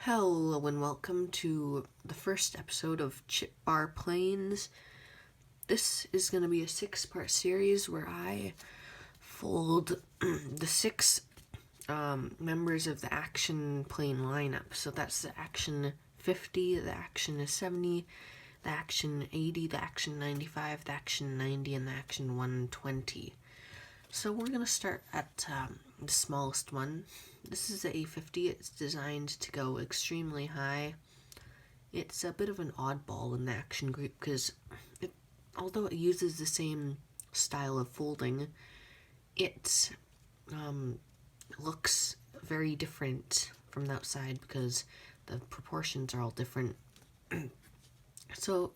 Hello and welcome to the first episode of Chip Bar Planes. This is going to be a 6-part series where I fold the 6 members of the Action plane lineup. So that's the Action 50, the Action 70, the Action 80, the Action 95, the Action 90, and the Action 120. So we're going to start at the smallest one. This is the A50. It's designed to go extremely high. It's a bit of an oddball in the Action group because although it uses the same style of folding, it looks very different from the outside because the proportions are all different. So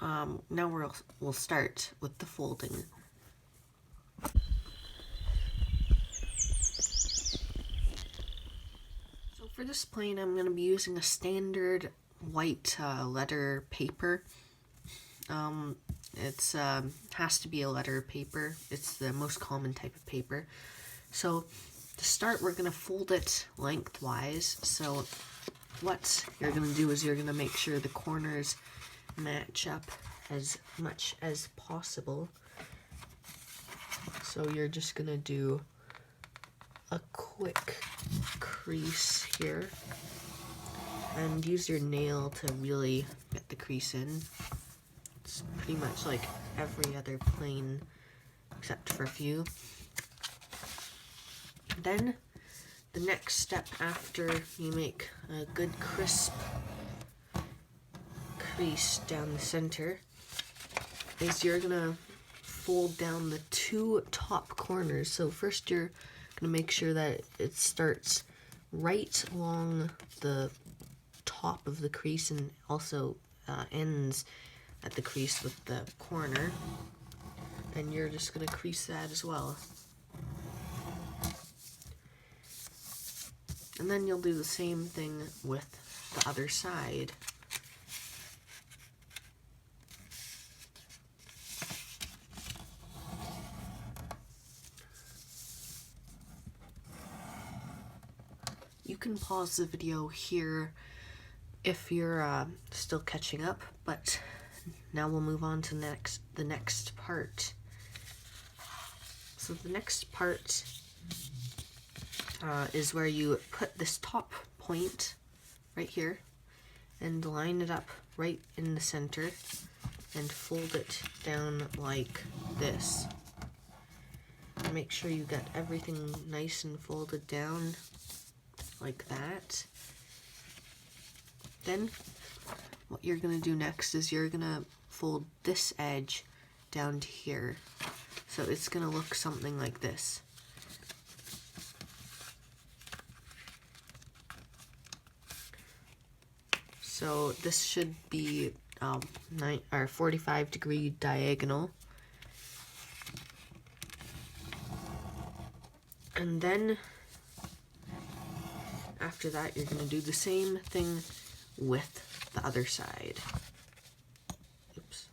now we'll start with the folding. For this plane, I'm going to be using a standard white letter paper. It's has to be a letter paper. It's the most common type of paper. So to start, we're going to fold it lengthwise. So what you're going to do is you're going to make sure the corners match up as much as possible. So you're just going to do a quick crease here and use your nail to really get the crease in. It's pretty much like every other plane except for a few. Then the next step after you make a good crisp crease down the center is you're gonna fold down the 2 top corners. So first you're gonna make sure that it starts right along the top of the crease and also ends at the crease with the corner, and you're just gonna crease that as well. And then you'll do the same thing with the other side. You can pause the video here if you're still catching up, but now we'll move on to the next part. So the next part is where you put this top point right here and line it up right in the center and fold it down like this. Make sure you get everything nice and folded down like that. Then what you're going to do next is you're going to fold this edge down to here. So it's going to look something like this. So this should be 45-degree diagonal. And then after that, you're going to do the same thing with the other side. Oops.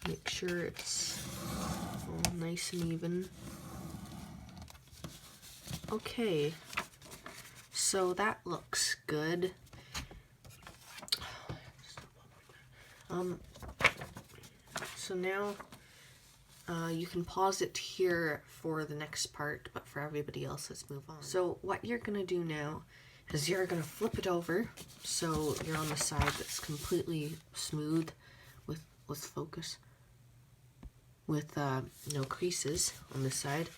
Make sure it's all nice and even. Okay, so that looks good. So now you can pause it here for the next part, but for everybody else, let's move on. So what you're going to do now is you're going to flip it over so you're on the side that's completely smooth with, let's focus, with no creases on this side.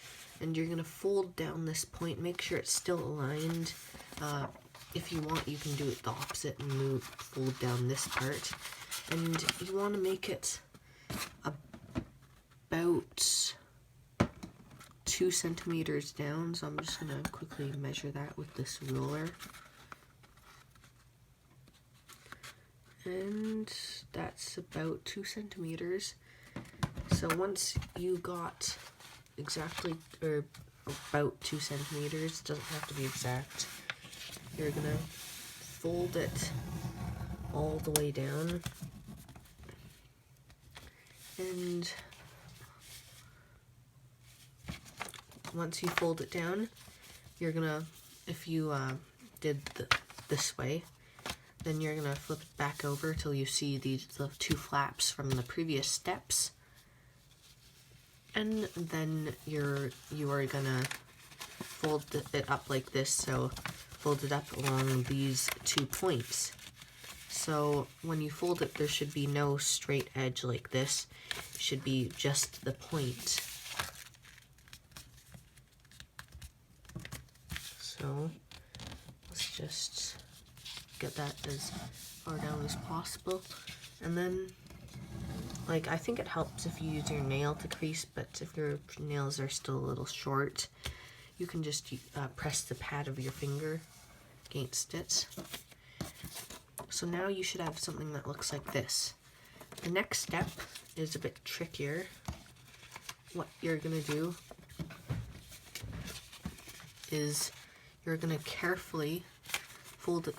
And you're going to fold down this point, make sure it's still aligned. If you want, you can do it the opposite and fold down this part. And you want to make it about 2 centimeters down, so I'm just going to quickly measure that with this ruler. And that's about 2 centimeters. So once you got exactly, or about 2 centimeters, doesn't have to be exact, you're going to fold it all the way down. And once you fold it down, you're gonna, if you did this way, then you're gonna flip it back over till you see the two flaps from the previous steps, and then you are gonna fold it up like this. So fold it up along these 2 points. So when you fold it, there should be no straight edge like this. It should be just the point. So let's just get that as far down as possible. And then, like, I think it helps if you use your nail to crease, but if your nails are still a little short, you can just press the pad of your finger against it. So now you should have something that looks like this. The next step is a bit trickier. What you're gonna do is you're gonna carefully fold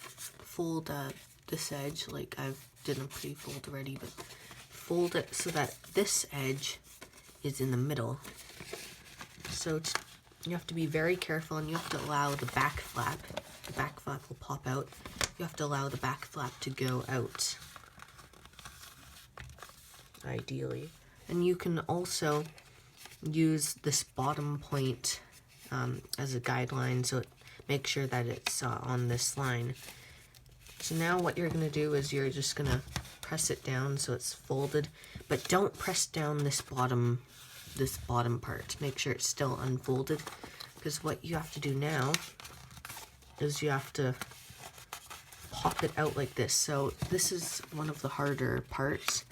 this edge, like I've did a pre-fold already, but fold it so that this edge is in the middle. So you have to be very careful, and you have to allow the back flap will pop out. You have to allow the back flap to go out, ideally. And you can also use this bottom point as a guideline, so make sure that it's on this line. So now what you're going to do is you're just going to press it down so it's folded, but don't press down this bottom part. Make sure it's still unfolded, because what you have to do now is you have to pop it out like this. So this is one of the harder parts.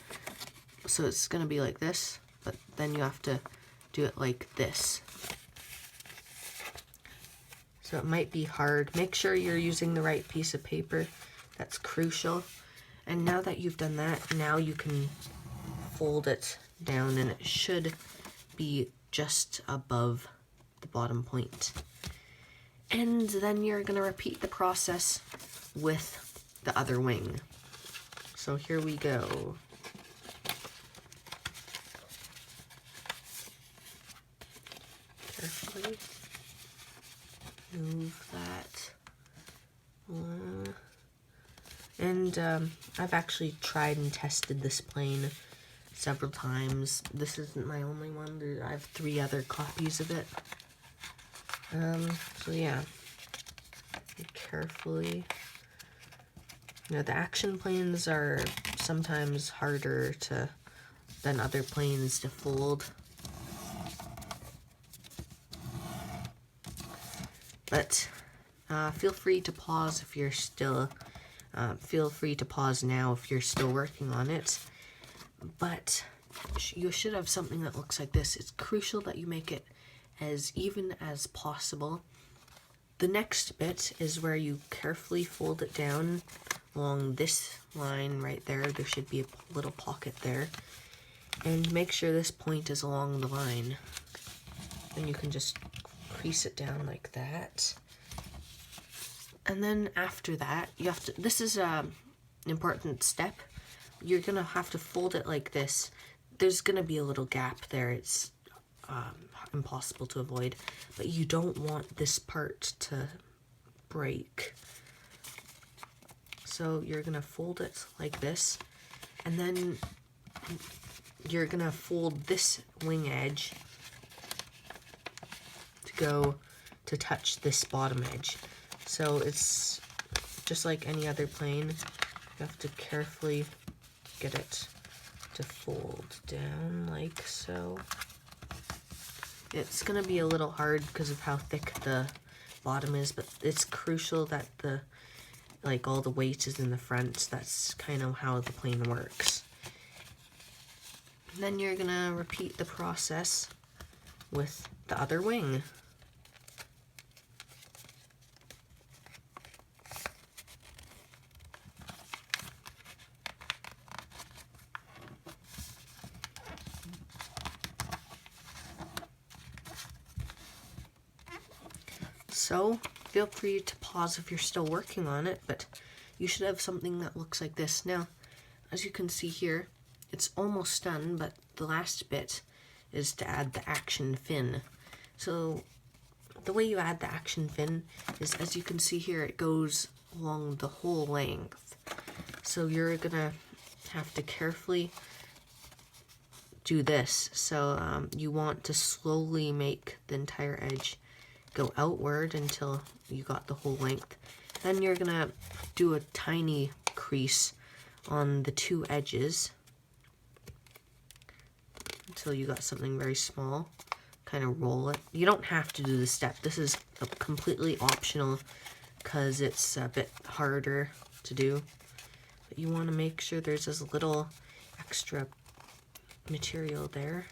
So it's going to be like this, but then you have to do it like this. So it might be hard. Make sure you're using the right piece of paper. That's crucial. And now that you've done that, now you can fold it down, and it should be just above the bottom point. And then you're going to repeat the process with the other wing. So here we go. Carefully move that. And I've actually tried and tested this plane several times. This isn't my only one. I have 3 other copies of it. So yeah, carefully. You know, the action planes are sometimes harder than other planes to fold. But feel free to pause if you're still, feel free to pause now if you're still working on it. But you should have something that looks like this. It's crucial that you make it as even as possible. The next bit is where you carefully fold it down along this line right there. There should be a little pocket there. And make sure this point is along the line. Then you can just crease it down like that. And then after that, you have to, this is an important step. You're gonna have to fold it like this. There's gonna be a little gap there. It's impossible to avoid, but you don't want this part to break. So you're gonna fold it like this, and then you're gonna fold this wing edge to go to touch this bottom edge. So it's just like any other plane. You have to carefully get it to fold down like so. It's gonna be a little hard because of how thick the bottom is, but it's crucial that all the weight is in the front. That's kind of how the plane works. And then you're gonna repeat the process with the other wing. So feel free to pause if you're still working on it, but you should have something that looks like this. Now, as you can see here, it's almost done, but the last bit is to add the action fin. So the way you add the action fin is, as you can see here, it goes along the whole length. So you're gonna have to carefully do this. So you want to slowly make the entire edge go outward until you got the whole length. Then you're gonna do a tiny crease on the two edges until you got something very small. Kind of roll it. You don't have to do this step. This is completely optional because it's a bit harder to do. But you want to make sure there's this little extra material there.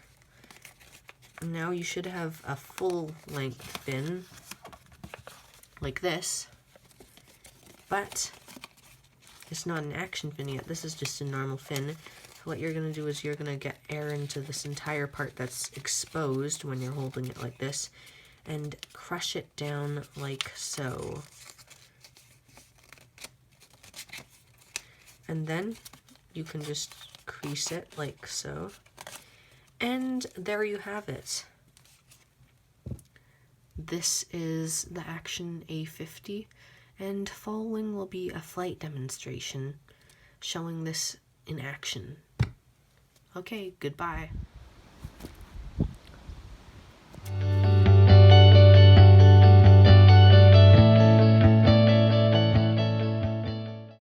Now you should have a full length fin like this, but it's not an action fin yet. This is just a normal fin. So what you're going to do is you're going to get air into this entire part that's exposed when you're holding it like this and crush it down like so. And then you can just crease it like so. And there you have it. This is the Action A50, and following will be a flight demonstration showing this in action. Okay, goodbye.